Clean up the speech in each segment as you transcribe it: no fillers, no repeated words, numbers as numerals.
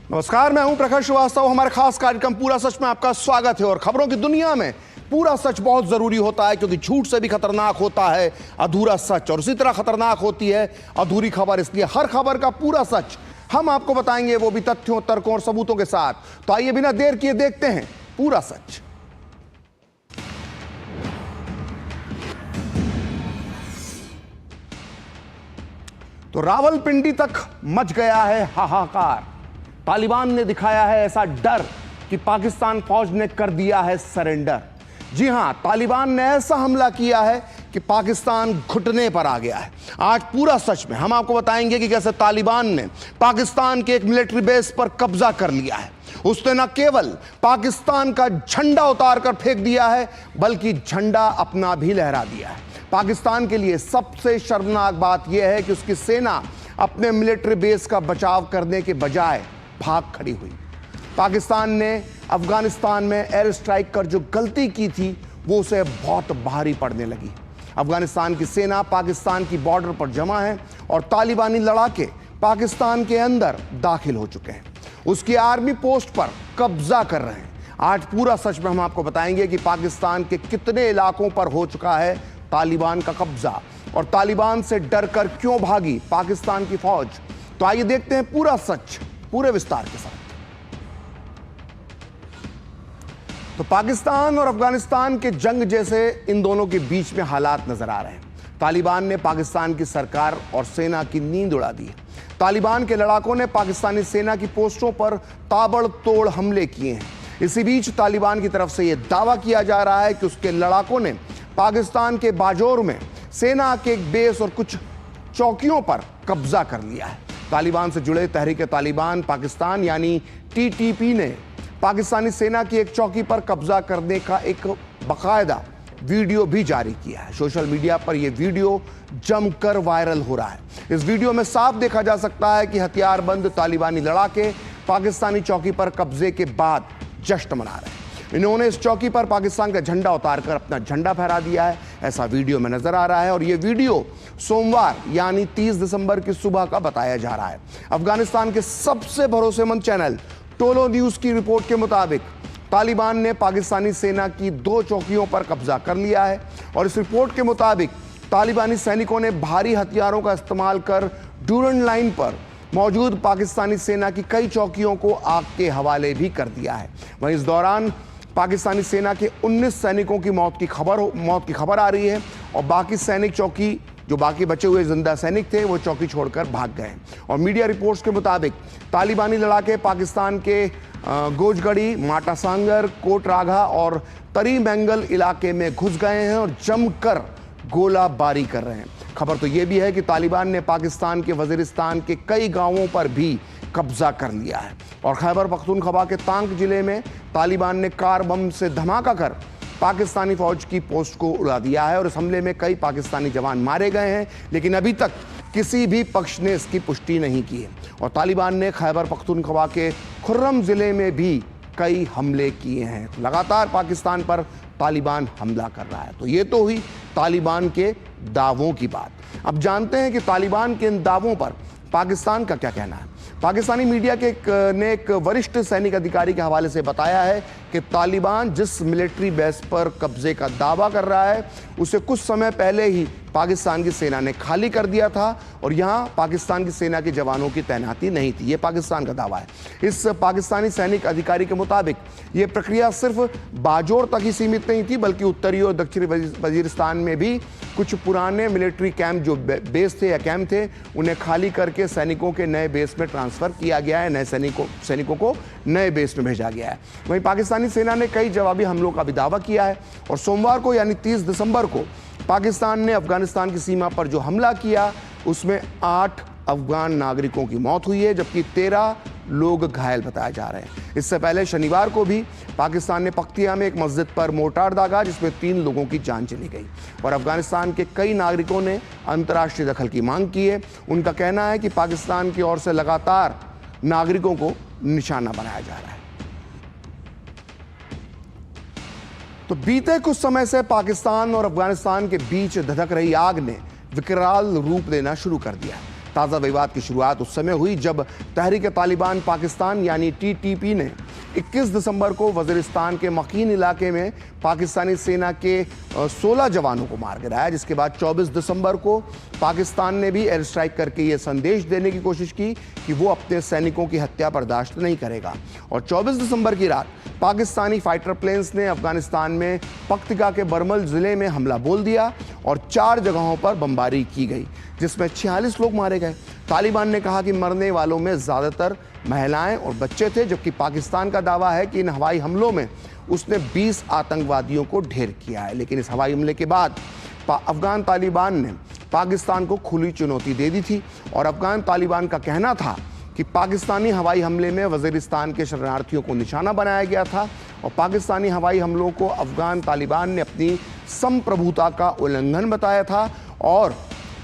नमस्कार, मैं हूं प्रखर श्रीवास्तव। हमारे खास कार्यक्रम पूरा सच में आपका स्वागत है। और खबरों की दुनिया में पूरा सच बहुत जरूरी होता है, क्योंकि झूठ से भी खतरनाक होता है अधूरा सच, और उसी तरह खतरनाक होती है अधूरी खबर। इसलिए हर खबर का पूरा सच हम आपको बताएंगे, वो भी तथ्यों, तर्कों और सबूतों के साथ। तो आइए बिना देर किए देखते हैं पूरा सच। तो रावलपिंडी तक मच गया है हाहाकार। तालिबान ने दिखाया है ऐसा डर कि पाकिस्तान फौज ने कर दिया है सरेंडर। जी हां, तालिबान ने ऐसा हमला किया है कि पाकिस्तान घुटने पर आ गया है। आज पूरा सच में हम आपको बताएंगे कि कैसे तालिबान ने पाकिस्तान के एक मिलिट्री बेस पर कब्जा कर लिया है। उसने न केवल पाकिस्तान का झंडा उतार कर फेंक दिया है, बल्कि झंडा अपना भी लहरा दिया है। पाकिस्तान के लिए सबसे शर्मनाक बात यह है कि उसकी सेना अपने मिलिट्री बेस का बचाव करने के बजाय भाग खड़ी हुई। पाकिस्तान ने अफगानिस्तान में एयर स्ट्राइक कर जो गलती की थी, वो उसे बहुत भारी पड़ने लगी। अफगानिस्तान की सेना पाकिस्तान की बॉर्डर पर जमा है और तालिबानी लड़ाके पाकिस्तान के अंदर दाखिल हो चुके हैं। उसकी आर्मी पोस्ट पर कब्जा कर रहे हैं। आज पूरा सच में हम आपको बताएंगे कि पाकिस्तान के कितने इलाकों पर हो चुका है तालिबान का कब्जा, और तालिबान से डरकर क्यों भागी पाकिस्तान की फौज। तो आइए देखते हैं पूरा सच पूरे विस्तार के साथ। तो पाकिस्तान और अफगानिस्तान के जंग जैसे इन दोनों के बीच में हालात नजर आ रहे हैं। तालिबान ने पाकिस्तान की सरकार और सेना की नींद उड़ा दी है। तालिबान के लड़ाकों ने पाकिस्तानी सेना की पोस्टों पर ताबड़तोड़ हमले किए हैं। इसी बीच तालिबान की तरफ से यह दावा किया जा रहा है कि उसके लड़ाकों ने पाकिस्तान के बाजौर में सेना के एक बेस और कुछ चौकियों पर कब्जा कर लिया है। तालिबान से जुड़े तहरीक तालिबान पाकिस्तान यानी टीटीपी ने पाकिस्तानी सेना की एक चौकी पर कब्जा करने का एक बाकायदा वीडियो भी जारी किया है। सोशल मीडिया पर यह वीडियो जमकर वायरल हो रहा है। इस वीडियो में साफ देखा जा सकता है कि हथियारबंद तालिबानी लड़ाके पाकिस्तानी चौकी पर कब्जे के बाद जश्न मना रहे हैं। इन्होंने इस चौकी पर पाकिस्तान का झंडा उतारकर अपना झंडा फहरा दिया है, ऐसा वीडियो में नजर आ रहा है। और यह वीडियो सोमवार यानी 30 दिसंबर की सुबह का बताया जा रहा है। अफगानिस्तान के सबसे भरोसेमंद चैनल टोलो न्यूज की रिपोर्ट के मुताबिक तालिबान ने पाकिस्तानी सेना की 2 चौकियों पर कब्जा कर लिया है, और इस रिपोर्ट के मुताबिक तालिबानी सैनिकों ने भारी हथियारों का इस्तेमाल कर ड्यूरन लाइन पर मौजूद पाकिस्तानी सेना की कई चौकियों को आग के हवाले भी कर दिया है। वहीं इस दौरान पाकिस्तानी सेना के 19 सैनिकों की मौत की खबर आ रही है, और बाकी सैनिक चौकी जो बाकी बचे हुए जिंदा सैनिक थे वो चौकी छोड़कर भाग गए। और मीडिया रिपोर्ट्स के मुताबिक तालिबानी लड़ाके पाकिस्तान के गोजगढ़ी, माटा सांगर, कोट राघा और तरी मैंगल इलाके में घुस गए हैं और जमकर गोलाबारी कर रहे हैं। खबर तो यह भी है कि तालिबान ने पाकिस्तान के वजीरिस्तान के कई गांवों पर भी कब्जा कर लिया है। और खैबर पख्तूनख्वा के तांक जिले में तालिबान ने कार बम से धमाका कर पाकिस्तानी फौज की पोस्ट को उड़ा दिया है, और इस हमले में कई पाकिस्तानी जवान मारे गए हैं, लेकिन अभी तक किसी भी पक्ष ने इसकी पुष्टि नहीं की है। और तालिबान ने खैबर पख्तूनख्वा के खुर्रम जिले में भी कई हमले किए हैं। लगातार पाकिस्तान पर तालिबान हमला कर रहा है। तो ये तो हुई तालिबान के दावों की बात। अब जानते हैं कि तालिबान के इन दावों पर पाकिस्तान का क्या कहना है। पाकिस्तानी मीडिया ने एक वरिष्ठ सैनिक अधिकारी के हवाले से बताया है कि तालिबान जिस मिलिट्री बेस पर कब्जे का दावा कर रहा है, उसे कुछ समय पहले ही पाकिस्तान की सेना ने खाली कर दिया था, और यहां पाकिस्तान की सेना के जवानों की तैनाती नहीं थी। यह पाकिस्तान का दावा है। इस पाकिस्तानी सैनिक अधिकारी के मुताबिक यह प्रक्रिया सिर्फ बाजौर तक ही सीमित नहीं थी, बल्कि उत्तरी और दक्षिणी वजीरिस्तान में भी कुछ पुराने मिलिट्री कैंप जो बेस थे या कैंप थे, उन्हें खाली करके सैनिकों के नए बेस में ट्रांसफर किया गया है। नए सैनिकों को नए बेस में भेजा गया है। वहीं पाकिस्तानी सेना ने कई जवाबी हमलों का भी दावा किया है, और सोमवार को यानी 30 दिसंबर को पाकिस्तान ने अफगानिस्तान की सीमा पर जो हमला किया, उसमें 8 अफगान नागरिकों की मौत हुई है, जबकि 13 लोग घायल बताए जा रहे हैं। इससे पहले शनिवार को भी पाकिस्तान ने पख्तिया में एक मस्जिद पर मोर्टार दागा, जिसमें 3 लोगों की जान चली गई। और अफगानिस्तान के कई नागरिकों ने अंतर्राष्ट्रीय दखल की मांग की है। उनका कहना है कि पाकिस्तान की ओर से लगातार नागरिकों को निशाना बनाया जा रहा है। तो बीते कुछ समय से पाकिस्तान और अफगानिस्तान के बीच धधक रही आग ने विकराल रूप लेना शुरू कर दिया। ताज़ा विवाद की शुरुआत उस समय हुई जब तहरीक तालिबान पाकिस्तान यानी टीटीपी ने 21 दिसंबर को वज़ीरिस्तान के मकीन इलाके में पाकिस्तानी सेना के 16 जवानों को मार गिराया, जिसके बाद 24 दिसंबर को पाकिस्तान ने भी एयर स्ट्राइक करके ये संदेश देने की कोशिश की कि वो अपने सैनिकों की हत्या बर्दाश्त नहीं करेगा। और 24 दिसंबर की रात पाकिस्तानी फाइटर प्लेन्स ने अफगानिस्तान में पख्तिका के बरमल जिले में हमला बोल दिया और 4 जगहों पर बमबारी की गई, जिसमें 46 लोग मारे गए। तालिबान ने कहा कि मरने वालों में ज़्यादातर महिलाएं और बच्चे थे, जबकि पाकिस्तान का दावा है कि इन हवाई हमलों में उसने 20 आतंकवादियों को ढेर किया है। लेकिन इस हवाई हमले के बाद अफगान तालिबान ने पाकिस्तान को खुली चुनौती दे दी थी और अफगान तालिबान का कहना था कि पाकिस्तानी हवाई हमले में वज़ीरिस्तान के शरणार्थियों को निशाना बनाया गया था और पाकिस्तानी हवाई हमलों को अफगान तालिबान ने अपनी संप्रभुता का उल्लंघन बताया था और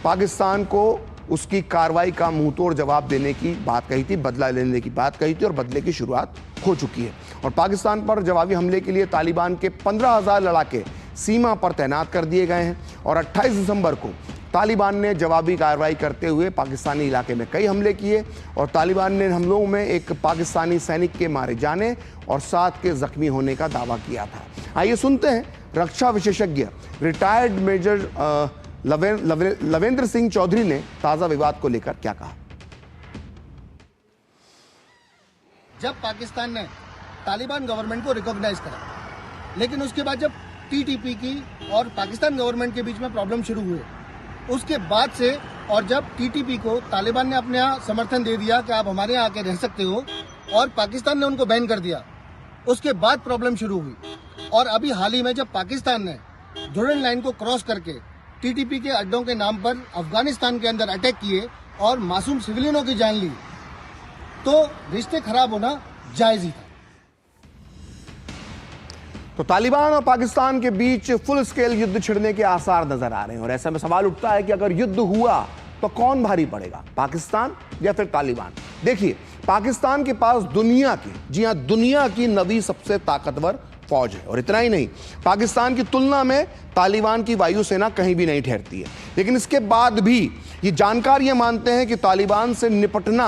पाकिस्तान को उसकी कार्रवाई का मुंहतोड़ जवाब देने की बात कही थी, बदला लेने की बात कही थी और बदले की शुरुआत हो चुकी है। और पाकिस्तान पर जवाबी हमले के लिए तालिबान के 15,000 लड़ाके सीमा पर तैनात कर दिए गए हैं और 28 दिसंबर को तालिबान ने जवाबी कार्रवाई करते हुए पाकिस्तानी इलाके में कई हमले किए और तालिबान ने हमलों में एक पाकिस्तानी सैनिक के मारे जाने और 7 के जख्मी होने का दावा किया था। आइए सुनते हैं रक्षा विशेषज्ञ रिटायर्ड मेजर लवेंद्र सिंह चौधरी ने ताजा विवाद को लेकर क्या कहा। जब पाकिस्तान ने तालिबान गवर्नमेंट को रिकॉग्नाइज करा, लेकिन उसके बाद जब टीटीपी की और पाकिस्तान गवर्नमेंट के बीच में प्रॉब्लम शुरू हुए, उसके बाद से और जब टीटीपी को तालिबान ने अपने यहाँ समर्थन दे दिया कि आप हमारे यहाँ आके रह सकते हो और पाकिस्तान ने उनको बैन कर दिया, उसके बाद प्रॉब्लम शुरू हुई। और अभी हाल ही में जब पाकिस्तान ने डोरन लाइन को क्रॉस करके टीटीपी के अड्डों के नाम पर अफगानिस्तान के अंदर अटैक किए और मासूम सिविलियनों की जान ली, तो रिश्ते खराब होना जायज ही था। तो तालिबान और पाकिस्तान के बीच फुल स्केल युद्ध छिड़ने के आसार नजर आ रहे हैं और ऐसे में सवाल उठता है कि अगर युद्ध हुआ तो कौन भारी पड़ेगा, पाकिस्तान या फिर तालिबान। देखिए, पाकिस्तान के पास दुनिया की, जी हां, दुनिया की 9वीं सबसे ताकतवर फौज है और इतना ही नहीं, पाकिस्तान की तुलना में तालिबान की वायुसेना कहीं भी नहीं ठहरती है। लेकिन इसके बाद भी ये जानकार ये मानते हैं कि तालिबान से निपटना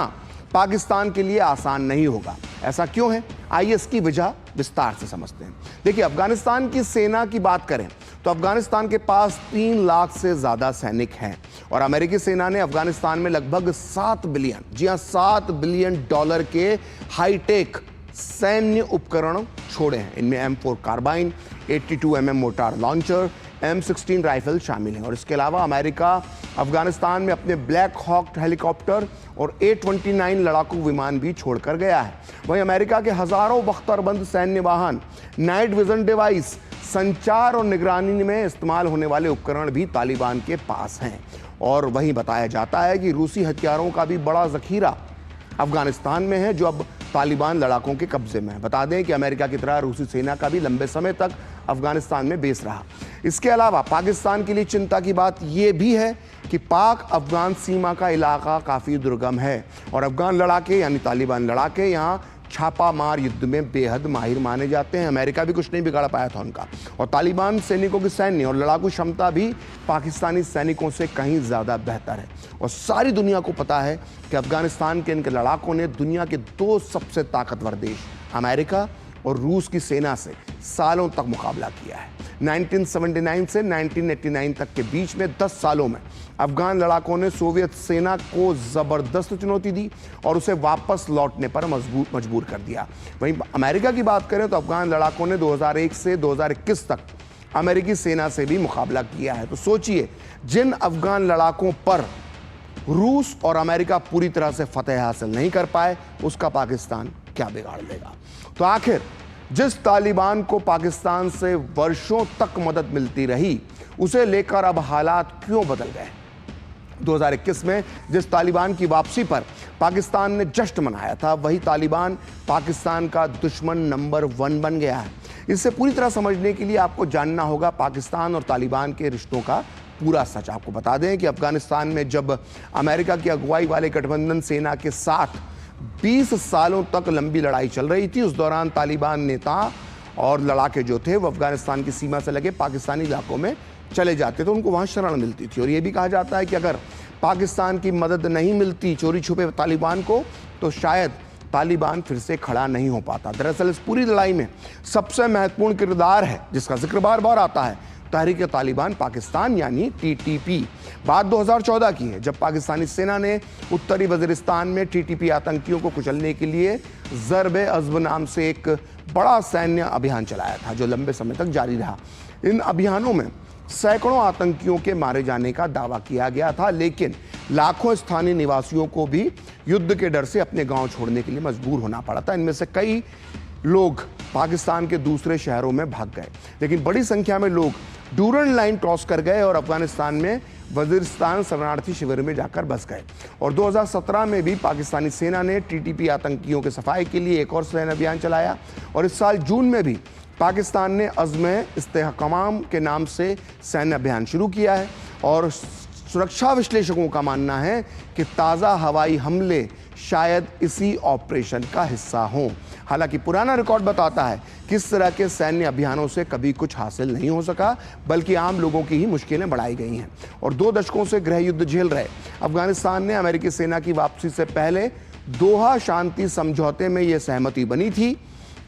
पाकिस्तान के लिए आसान नहीं होगा। ऐसा क्यों है, आइए इसकी वजह विस्तार से समझते हैं। देखिए, अफगानिस्तान की सेना की बात करें तो अफगानिस्तान के पास 3 लाख से ज्यादा सैनिक हैं और अमेरिकी सेना ने अफगानिस्तान में लगभग 7 बिलियन, जी हां, $7 बिलियन के हाईटेक सैन्य उपकरण छोड़े हैं। इनमें M4 carbine, 82 mm mortar launcher, M16 rifle शामिल हैं और इसके अलावा अमेरिका अफगानिस्तान में अपने ब्लैक हॉक हेलीकॉप्टर और A-29 लड़ाकू विमान भी छोड़कर गया है। वहीं अमेरिका के हजारों बख्तरबंद सैन्य वाहन, नाइट विजन डिवाइस, संचार और निगरानी में इस्तेमाल होने वाले उपकरण भी तालिबान के पास हैं। और वहीं बताया जाता है कि रूसी हथियारों का भी बड़ा जखीरा अफगानिस्तान में है जो अब तालिबान लड़ाकों के कब्जे में है। बता दें कि अमेरिका की तरह रूसी सेना का भी लंबे समय तक अफगानिस्तान में बेस रहा। इसके अलावा पाकिस्तान के लिए चिंता की बात यह भी है कि पाक अफगान सीमा का इलाका काफ़ी दुर्गम है और अफगान लड़ाके यानी तालिबान लड़ाके यहाँ छापा मार युद्ध में बेहद माहिर माने जाते हैं। अमेरिका भी कुछ नहीं बिगाड़ पाया था उनका। और तालिबान सैनिकों की सैन्य और लड़ाकू क्षमता भी पाकिस्तानी सैनिकों से कहीं ज़्यादा बेहतर है और सारी दुनिया को पता है कि अफगानिस्तान के इनके लड़ाकों ने दुनिया के 2 सबसे ताकतवर देश अमेरिका और रूस की सेना से सालों तक मुकाबला किया है। 1979 से 1989 तक के बीच में 10 सालों में अफगान लड़ाकों ने सोवियत सेना को ज़बरदस्त चुनौती दी और उसे वापस लौटने पर मजबूर कर दिया। वहीं अमेरिका की बात करें तो अफगान लड़ाकों ने 2001 से 2021 तक अमेरिकी सेना से भी मुकाबला किया है। तो सोचिए, जिन अफगान लड़ाकों पर रूस और अमेरिका पूरी तरह से फतेह हासिल नहीं कर पाए, उसका पाकिस्तान क्या बिगाड़ लेगा। तो आखिर जिस तालिबान को पाकिस्तान से वर्षों तक मदद मिलती रही, उसे लेकर अब हालात क्यों बदल गए। 2021 में जिस तालिबान की वापसी पर पाकिस्तान ने जश्न मनाया था, वही तालिबान पाकिस्तान का दुश्मन नंबर 1 बन गया है। इसे पूरी तरह समझने के लिए आपको जानना होगा पाकिस्तान और तालिबान के रिश्तों का पूरा सच। आपको बता दें कि अफगानिस्तान में जब अमेरिका की अगुवाई वाले गठबंधन सेना के साथ 20 सालों तक लंबी लड़ाई चल रही थी, उस दौरान तालिबान नेता और लड़ाके जो थे वो अफगानिस्तान की सीमा से लगे पाकिस्तानी इलाकों में चले जाते थे, उनको वहाँ शरण मिलती थी। और ये भी कहा जाता है कि अगर पाकिस्तान की मदद नहीं मिलती चोरी छुपे तालिबान को, तो शायद तालिबान फिर से खड़ा नहीं हो पाता। दरअसल इस पूरी लड़ाई में सबसे महत्वपूर्ण किरदार है, जिसका जिक्र बार बार आता है, तहरीक तालिबान पाकिस्तान यानी टीटीपी। बात 2014 की है, जब पाकिस्तानी सेना ने उत्तरी वजीरिस्तान में टीटीपी आतंकियों को कुचलने के लिए ज़र्ब-ए-अज़्ब नाम से एक बड़ा सैन्य अभियान चलाया था, जो लंबे समय तक जारी रहा। इन अभियानों में सैकड़ों आतंकियों के मारे जाने का दावा किया गया था, लेकिन लाखों स्थानीय निवासियों को भी युद्ध के डर से अपने गांव छोड़ने के लिए मजबूर होना पड़ा था। इनमें से कई लोग पाकिस्तान के दूसरे शहरों में भाग गए, लेकिन बड़ी संख्या में लोग डूरन लाइन क्रॉस कर गए और अफगानिस्तान में वजीरिस्तान शरणार्थी शिविर में जाकर बस गए। और 2017 में भी पाकिस्तानी सेना ने टीटीपी आतंकियों के सफाई के लिए एक और सैन्य अभियान चलाया, और इस साल जून में भी पाकिस्तान ने अज़्म-ए-इस्तेहकाम के नाम से सैन्य अभियान शुरू किया है। और सुरक्षा विश्लेषकों का मानना है कि ताज़ा हवाई हमले शायद इसी ऑपरेशन का हिस्सा हों। हालांकि पुराना रिकॉर्ड बताता है कि इस तरह के सैन्य अभियानों से कभी कुछ हासिल नहीं हो सका, बल्कि आम लोगों की ही मुश्किलें बढ़ाई गई हैं। और 2 दशकों से गृह युद्ध झेल रहे अफगानिस्तान ने अमेरिकी सेना की वापसी से पहले दोहा शांति समझौते में यह सहमति बनी थी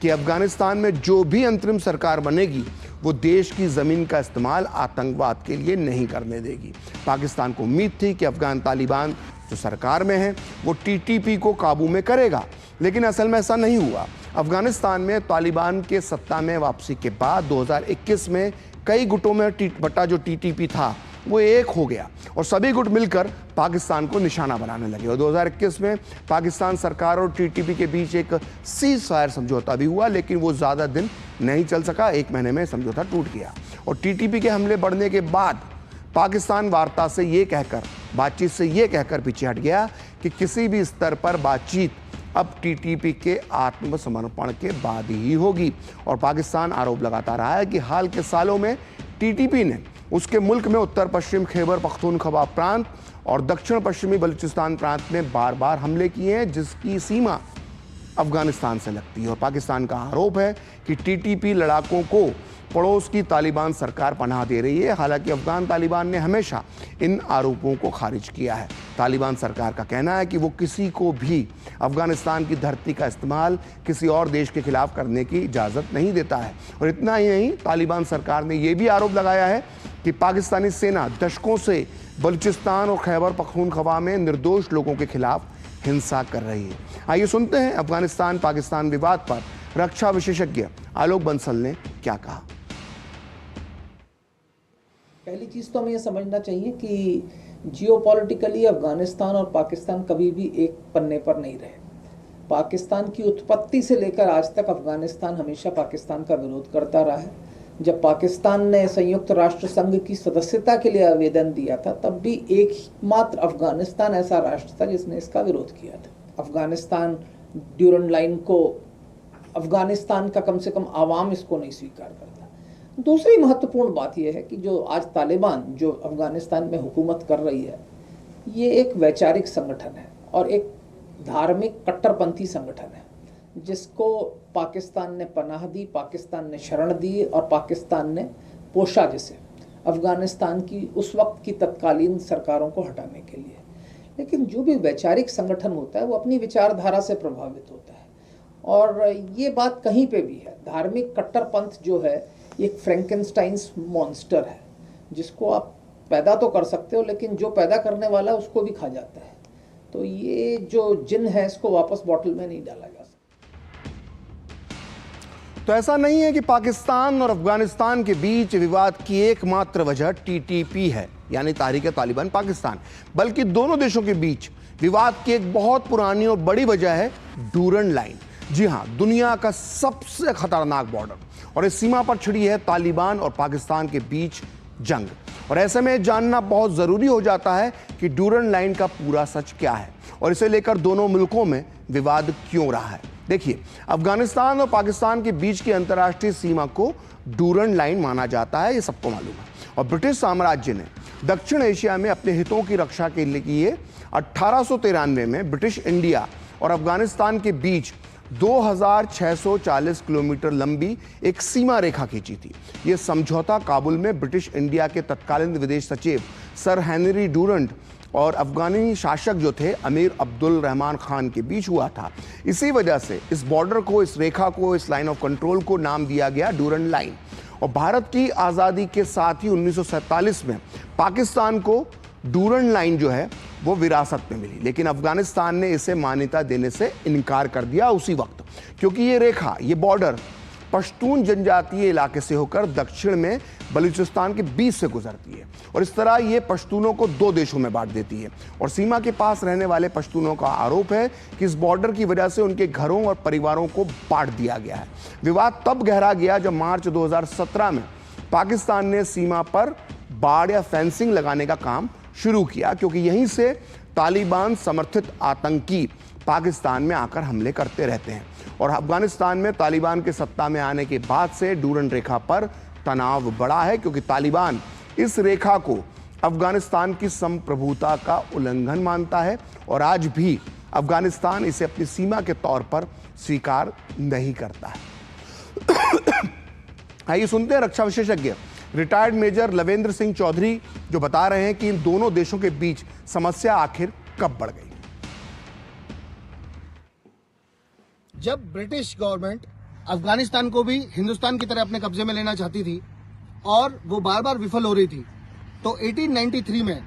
कि अफगानिस्तान में जो भी अंतरिम सरकार बनेगी वो देश की ज़मीन का इस्तेमाल आतंकवाद के लिए नहीं करने देगी। पाकिस्तान को उम्मीद थी कि अफगान तालिबान जो सरकार में है वो टीटीपी को काबू में करेगा, लेकिन असल में ऐसा नहीं हुआ। अफगानिस्तान में तालिबान के सत्ता में वापसी के बाद 2021 में कई गुटों में बटा जो टीटीपी था वो एक हो गया और सभी गुट मिलकर पाकिस्तान को निशाना बनाने लगे। और 2021 में पाकिस्तान सरकार और टीटीपी के बीच एक सीज फायर समझौता भी हुआ, लेकिन वो ज़्यादा दिन नहीं चल सका। 1 महीने में समझौता टूट गया और टीटीपी के हमले बढ़ने के बाद पाकिस्तान वार्ता से ये कहकर, बातचीत से ये कहकर पीछे हट गया कि किसी भी स्तर पर बातचीत अब टीटीपी के आत्मसमर्पण के बाद ही होगी। और पाकिस्तान आरोप लगाता रहा है कि हाल के सालों में टीटीपी ने उसके मुल्क में उत्तर पश्चिम खैबर पख्तूनख्वा प्रांत और दक्षिण पश्चिमी बलूचिस्तान प्रांत में बार बार हमले किए हैं, जिसकी सीमा अफगानिस्तान से लगती है। और पाकिस्तान का आरोप है कि टीटीपी लड़ाकों को पड़ोस की तालिबान सरकार पनाह दे रही है। हालांकि अफगान तालिबान ने हमेशा इन आरोपों को खारिज किया है। तालिबान सरकार का कहना है कि वो किसी को भी अफगानिस्तान की धरती का इस्तेमाल किसी और देश के खिलाफ करने की इजाज़त नहीं देता है। और इतना ही नहीं, तालिबान सरकार ने यह भी आरोप लगाया है कि पाकिस्तानी सेना दशकों से बलूचिस्तान और खैबर पख्तूनख्वा में निर्दोष लोगों के खिलाफ हिंसा कर रही है। आइए सुनते हैं अफगानिस्तान पाकिस्तान विवाद पर रक्षा विशेषज्ञ आलोक बंसल ने क्या कहा। पहली चीज़ तो हमें यह समझना चाहिए कि जियोपॉलिटिकली अफगानिस्तान और पाकिस्तान कभी भी एक पन्ने पर नहीं रहे। पाकिस्तान की उत्पत्ति से लेकर आज तक अफगानिस्तान हमेशा पाकिस्तान का विरोध करता रहा है। जब पाकिस्तान ने संयुक्त राष्ट्र संघ की सदस्यता के लिए आवेदन दिया था, तब भी एकमात्र अफगानिस्तान ऐसा राष्ट्र था जिसने इसका विरोध किया था। अफगानिस्तान ड्यूरन लाइन को, अफगानिस्तान का कम से कम आवाम इसको नहीं स्वीकार करता। दूसरी महत्वपूर्ण बात यह है कि जो आज तालिबान जो अफगानिस्तान में हुकूमत कर रही है, ये एक वैचारिक संगठन है और एक धार्मिक कट्टरपंथी संगठन है, जिसको पाकिस्तान ने पनाह दी, पाकिस्तान ने शरण दी और पाकिस्तान ने पोषा, जिसे अफगानिस्तान की उस वक्त की तत्कालीन सरकारों को हटाने के लिए। लेकिन जो भी वैचारिक संगठन होता है वो अपनी विचारधारा से प्रभावित होता है, और ये बात कहीं पे भी है। धार्मिक कट्टरपंथ जो है एक फ्रैंकेनस्टाइन्स मॉन्स्टर है, जिसको आप पैदा तो कर सकते हो, लेकिन जो पैदा करने वाला है उसको भी खा जाता है। तो ये जो जिन है इसको वापस बॉटल में नहीं डाला जा सकता। तो ऐसा नहीं है कि पाकिस्तान और अफगानिस्तान के बीच विवाद की एकमात्र वजह टीटीपी है, यानी तहरीक तालिबान पाकिस्तान, बल्कि दोनों देशों के बीच विवाद की एक बहुत पुरानी और बड़ी वजह है डूरन लाइन। जी हां, दुनिया का सबसे खतरनाक बॉर्डर, और इस सीमा पर छिड़ी है तालिबान और पाकिस्तान के बीच जंग। और ऐसे में जानना बहुत ज़रूरी हो जाता है कि डूरन लाइन का पूरा सच क्या है और इसे लेकर दोनों मुल्कों में विवाद क्यों रहा है। देखिए, अफगानिस्तान और पाकिस्तान के बीच की अंतर्राष्ट्रीय सीमा को डूरन लाइन माना जाता है, ये सबको मालूम है। और ब्रिटिश साम्राज्य ने दक्षिण एशिया में अपने हितों की रक्षा के लिए 1893 में ब्रिटिश इंडिया और अफगानिस्तान के बीच 2640 किलोमीटर लंबी एक सीमा रेखा खींची थी। यह समझौता काबुल में ब्रिटिश इंडिया के तत्कालीन विदेश सचिव सर हेनरी डूरंट और अफगानी शासक जो थे अमीर अब्दुल रहमान खान के बीच हुआ था। इसी वजह से इस बॉर्डर को, इस रेखा को, इस लाइन ऑफ कंट्रोल को नाम दिया गया डूरंड लाइन। और भारत की आज़ादी के साथ ही 1947 में पाकिस्तान को डूरंड लाइन जो है वो विरासत में मिली, लेकिन अफगानिस्तान ने इसे मान्यता देने से इनकार कर दिया उसी वक्त, क्योंकि ये रेखा, ये बॉर्डर पश्तून जनजातीय इलाके से होकर दक्षिण में बलूचिस्तान के बीच से गुजरती है और इस तरह ये पश्तूनों को दो देशों में बांट देती है। और सीमा के पास रहने वाले पश्तूनों का आरोप है कि इस बॉर्डर की वजह से उनके घरों और परिवारों को बांट दिया गया है। विवाद तब गहरा गया जब मार्च 2017 में पाकिस्तान ने सीमा पर बाड़ या फेंसिंग लगाने का काम शुरू किया, क्योंकि यहीं से तालिबान समर्थित आतंकी पाकिस्तान में आकर हमले करते रहते हैं। और अफगानिस्तान में तालिबान के सत्ता में आने के बाद से डूरंड रेखा पर तनाव बढ़ा है, क्योंकि तालिबान इस रेखा को अफगानिस्तान की संप्रभुता का उल्लंघन मानता है और आज भी अफगानिस्तान इसे अपनी सीमा के तौर पर स्वीकार नहीं करता है। आइए सुनते हैं रक्षा विशेषज्ञ रिटायर्ड मेजर लवेंद्र सिंह चौधरी जो बता रहे हैं कि इन दोनों देशों के बीच समस्या आखिर कब बढ़ गई। जब ब्रिटिश गवर्नमेंट अफगानिस्तान को भी हिंदुस्तान की तरह अपने कब्जे में लेना चाहती थी और वो बार बार विफल हो रही थी, तो 1893 में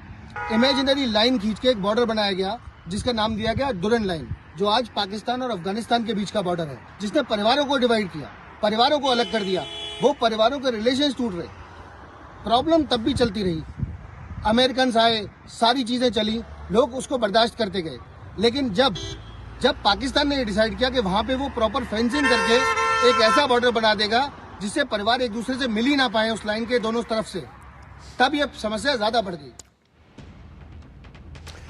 इमेजिनरी लाइन खींच के एक बॉर्डर बनाया गया जिसका नाम दिया गया डूरंड लाइन, जो आज पाकिस्तान और अफगानिस्तान के बीच का बॉर्डर है, जिसने परिवारों को डिवाइड किया, परिवारों को अलग कर दिया। वो परिवारों के रिलेशंस टूट रहे, प्रॉब्लम तब भी चलती रही। अमेरिकन आए, सारी चीजें चली, लोग उसको बर्दाश्त करते गए। लेकिन जब पाकिस्तान ने ये डिसाइड किया कि वहां पे वो प्रॉपर फेंसिंग करके एक ऐसा बॉर्डर बना देगा जिससे परिवार एक दूसरे से मिल ही ना पाए उस लाइन के दोनों तरफ से, तब ये समस्या ज्यादा बढ़ गई।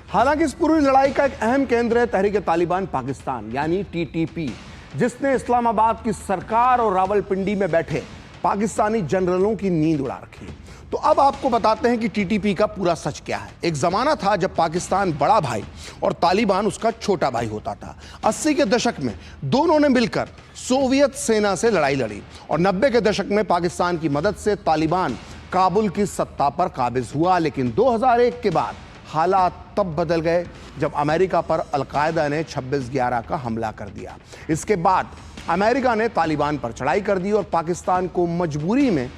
हालांकि इस पूरी लड़ाई का एक अहम केंद्र है तहरीक तालिबान पाकिस्तान यानी टीटीपी, जिसने इस्लामाबाद की सरकार और रावलपिंडी में बैठे पाकिस्तानी जनरलों की नींद उड़ा रखी है। तो अब आपको बताते हैं कि टीटीपी का पूरा सच क्या है। एक जमाना था जब पाकिस्तान बड़ा भाई और तालिबान उसका छोटा भाई होता था। 80 के दशक में दोनों ने मिलकर सोवियत सेना से लड़ाई लड़ी और 90 के दशक में पाकिस्तान की मदद से तालिबान काबुल की सत्ता पर काबिज हुआ। लेकिन 2001 के बाद हालात तब बदल गए जब अमेरिका पर अलकायदा ने 26/11 का हमला कर दिया। इसके बाद अमेरिका ने तालिबान पर चढ़ाई कर दी और पाकिस्तान को मजबूरी में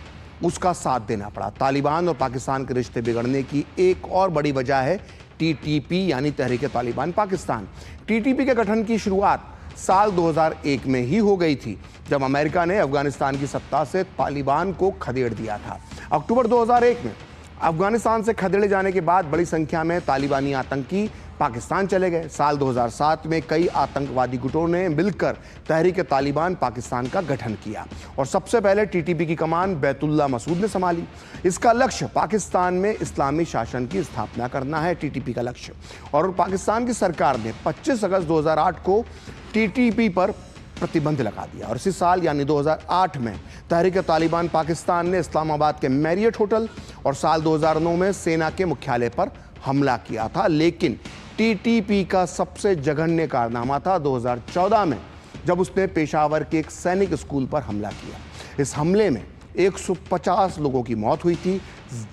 उसका साथ देना पड़ा। तालिबान और पाकिस्तान के रिश्ते बिगड़ने की एक और बड़ी वजह है टीटीपी यानी तहरीक तालिबान पाकिस्तान। टीटीपी के गठन की शुरुआत साल 2001 में ही हो गई थी, जब अमेरिका ने अफगानिस्तान की सत्ता से तालिबान को खदेड़ दिया था। अक्टूबर 2001 में अफगानिस्तान से खदेड़े जाने के बाद बड़ी संख्या में तालिबानी आतंकी पाकिस्तान चले गए। साल 2007 में कई आतंकवादी गुटों ने मिलकर तहरीक तालिबान पाकिस्तान का गठन किया और सबसे पहले टीटीपी की कमान बैतुल्ला मसूद ने संभाली। इसका लक्ष्य पाकिस्तान में इस्लामी शासन की स्थापना करना है, टीटीपी का लक्ष्य। और पाकिस्तान की सरकार ने 25 अगस्त 2008 को टीटीपी पर प्रतिबंध लगा दिया और इसी साल यानी 2008 में तहरीक तालिबान पाकिस्तान ने इस्लामाबाद के मैरियट होटल और साल 2009 में सेना के मुख्यालय पर हमला किया था। लेकिन टीटीपी का सबसे जघन्य कारनामा था 2014 में, जब उसने पेशावर के एक सैनिक स्कूल पर हमला किया। इस हमले में 150 लोगों की मौत हुई थी,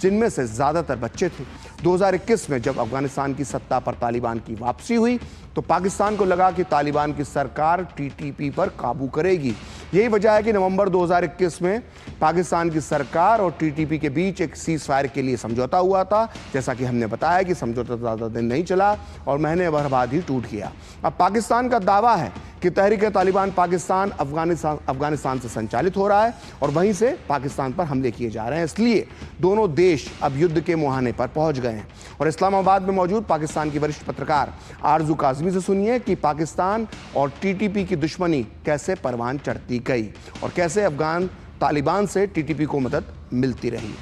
जिनमें से ज़्यादातर बच्चे थे। 2021 में जब अफगानिस्तान की सत्ता पर तालिबान की वापसी हुई तो पाकिस्तान को लगा कि तालिबान की सरकार टीटीपी पर काबू करेगी। यही वजह है कि नवंबर 2021 में पाकिस्तान की सरकार और टीटीपी के बीच एक सीज फायर के लिए समझौता हुआ था। जैसा कि हमने बताया कि समझौता ज़्यादा दिन नहीं चला और महीने भर बाद ही टूट गया। अब पाकिस्तान का दावा है कि तहरीक तालिबान पाकिस्तान अफगानिस्तान से संचालित हो रहा है और वहीं से पाकिस्तान पर हमले किए जा रहे हैं। इसलिए दोनों देश अब युद्ध के मुहाने पर पहुंच गए हैं। और इस्लामाबाद में मौजूद पाकिस्तान की वरिष्ठ पत्रकार आरजू काज़मी से सुनिए कि पाकिस्तान और टीटीपी की दुश्मनी कैसे परवान चढ़ती गई और कैसे अफगान तालिबान से टीटीपी को मदद मिलती रही।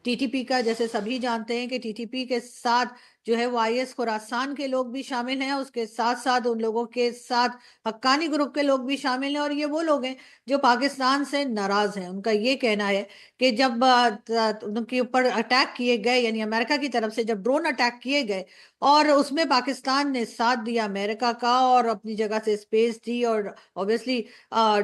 टीटीपी का जैसे सभी जानते हैं कि टीटीपी के साथ जो है वो आईएस खुरासान के लोग भी शामिल हैं, उसके साथ साथ उन लोगों के साथ हक्कानी ग्रुप के लोग भी शामिल हैं और ये वो लोग हैं जो पाकिस्तान से नाराज हैं। उनका ये कहना है कि जब उनके ऊपर अटैक किए गए, यानी अमेरिका की तरफ से जब ड्रोन अटैक किए गए और उसमें पाकिस्तान ने साथ दिया अमेरिका का और अपनी जगह से स्पेस दी और ऑब्वियसली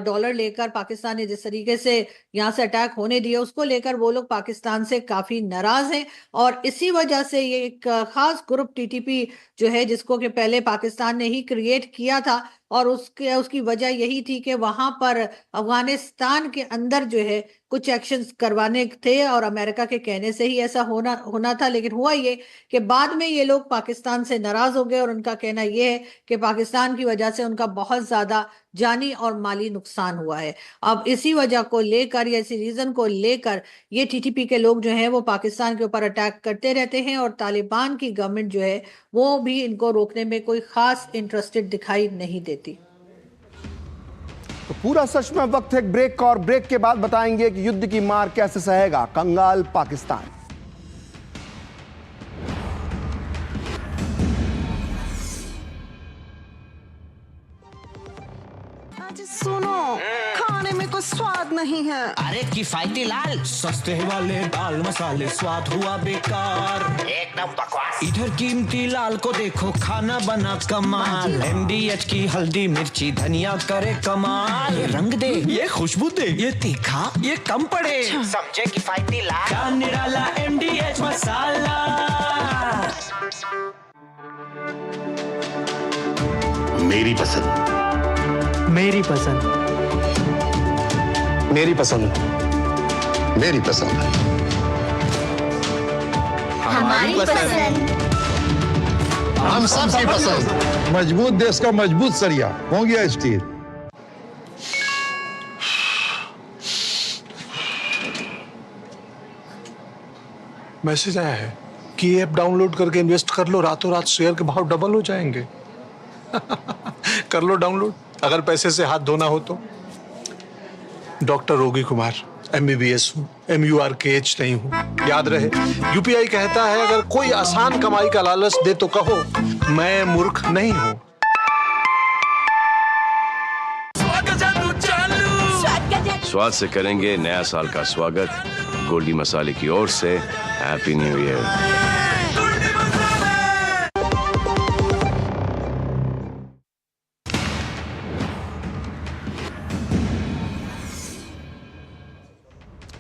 डॉलर लेकर पाकिस्तान ने जिस तरीके से यहाँ से अटैक होने दिया उसको लेकर वो लोग पाकिस्तान से काफी नाराज हैं और इसी वजह से ये एक खास ग्रुप टीटीपी जो है, जिसको कि पहले पाकिस्तान ने ही क्रिएट किया था और उसकी वजह यही थी कि वहां पर अफगानिस्तान के अंदर जो है कुछ एक्शंस करवाने थे और अमेरिका के कहने से ही ऐसा होना था। लेकिन हुआ ये कि बाद में ये लोग पाकिस्तान से नाराज हो गए और उनका कहना ये है कि पाकिस्तान की वजह से उनका बहुत ज्यादा जानी और माली नुकसान हुआ है। अब इसी वजह को लेकर या इसी रीजन को लेकर ये टीटीपी के लोग जो हैं वो पाकिस्तान के ऊपर अटैक करते रहते हैं और तालिबान की गवर्नमेंट जो है वो भी इनको रोकने में कोई खास इंटरेस्टेड दिखाई नहीं देती। तो पूरा सच में वक्त है एक ब्रेक का और ब्रेक के बाद बताएंगे कि युद्ध की मार कैसे सहेगा कंगाल पाकिस्तान। सुनो, खाने में कोई स्वाद नहीं है। अरे किफायती लाल, सस्ते वाले दाल मसाले, स्वाद हुआ बेकार, एकदम बकवास। इधर कीमती लाल को देखो, खाना बना कमाल, MDH की हल्दी मिर्ची धनिया करे कमाल। ये रंग दे, ये खुशबू दे, ये तीखा, ये कम पड़े, समझे किफायती लाल। क्या निराला MDH मसाला। मेरी पसंद, मेरी पसंद, मेरी पसंद, मेरी पसंद, हमारी पसंद, हम सबकी पसंद। मजबूत देश का मजबूत सरिया हो गया स्टील। मैसेज आया है कि ऐप डाउनलोड करके इन्वेस्ट कर लो, रातों रात शेयर के भाव डबल हो जाएंगे। कर लो डाउनलोड, अगर पैसे से हाथ धोना हो तो। डॉक्टर रोगी कुमार, MBBS हूँ, MURKH नहीं हूँ। याद रहे, UPI कहता है अगर कोई आसान कमाई का लालच दे तो कहो मैं मूर्ख नहीं हूँ। स्वाद से करेंगे नया साल का स्वागत। गोल्डी मसाले की ओर से हैप्पी न्यू ईयर।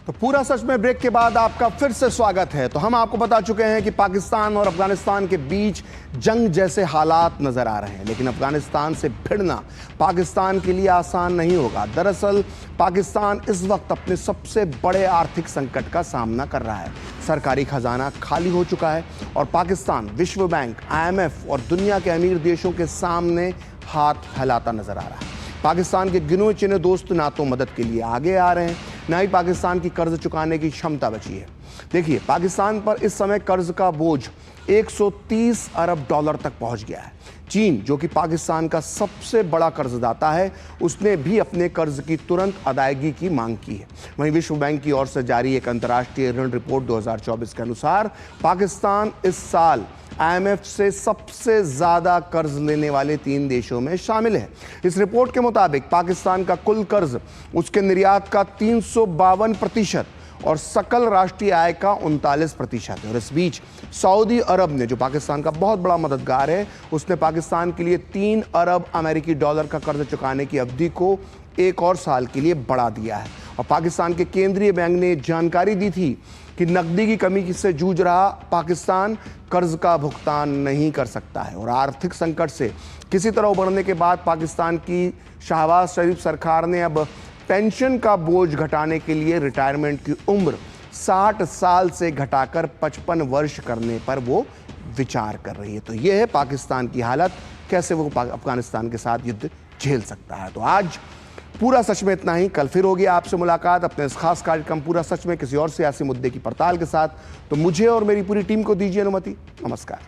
तो पूरा सच में ब्रेक के बाद आपका फिर से स्वागत है। तो हम आपको बता चुके हैं कि पाकिस्तान और अफगानिस्तान के बीच जंग जैसे हालात नजर आ रहे हैं, लेकिन अफगानिस्तान से भिड़ना पाकिस्तान के लिए आसान नहीं होगा। दरअसल पाकिस्तान इस वक्त अपने सबसे बड़े आर्थिक संकट का सामना कर रहा है। सरकारी खजाना खाली हो चुका है और पाकिस्तान विश्व बैंक, IMF और दुनिया के अमीर देशों के सामने हाथ फैलाता नजर आ रहा है। पाकिस्तान के गिने चुने दोस्त ना तो मदद के लिए आगे आ रहे हैं, ना ही पाकिस्तान की कर्ज चुकाने की क्षमता बची है। देखिए, पाकिस्तान पर इस समय कर्ज का बोझ 130 अरब डॉलर तक पहुंच गया है। चीन, जो कि पाकिस्तान का सबसे बड़ा कर्जदाता है, उसने भी अपने कर्ज की तुरंत अदायगी की मांग की है। वहीं विश्व बैंक की ओर से जारी एक अंतर्राष्ट्रीय ऋण रिपोर्ट 2024 के अनुसार पाकिस्तान इस साल IMF से सबसे ज्यादा कर्ज लेने वाले 3 देशों में शामिल है। इस रिपोर्ट के मुताबिक पाकिस्तान का कुल कर्ज उसके निर्यात का 352% और सकल राष्ट्रीय आय का 39% है। और इस बीच सऊदी अरब ने, जो पाकिस्तान का बहुत बड़ा मददगार है, उसने पाकिस्तान के लिए 3 अरब अमेरिकी डॉलर का कर्ज चुकाने की अवधि को 1 और साल के लिए बढ़ा दिया है। और पाकिस्तान के केंद्रीय बैंक ने जानकारी दी थी कि नकदी की कमी से जूझ रहा पाकिस्तान कर्ज का भुगतान नहीं कर सकता है और आर्थिक संकट से किसी तरह उबरने के बाद पाकिस्तान की शहबाज शरीफ सरकार ने अब पेंशन का बोझ घटाने के लिए रिटायरमेंट की उम्र 60 साल से घटाकर 55 वर्ष करने पर वो विचार कर रही है। तो ये है पाकिस्तान की हालत, कैसे वो अफगानिस्तान के साथ युद्ध झेल सकता है। तो आज पूरा सच में इतना ही। कल फिर होगी आपसे मुलाकात अपने इस खास कार्यक्रम पूरा सच में किसी और सियासी मुद्दे की पड़ताल के साथ। तो मुझे और मेरी पूरी टीम को दीजिए अनुमति। नमस्कार।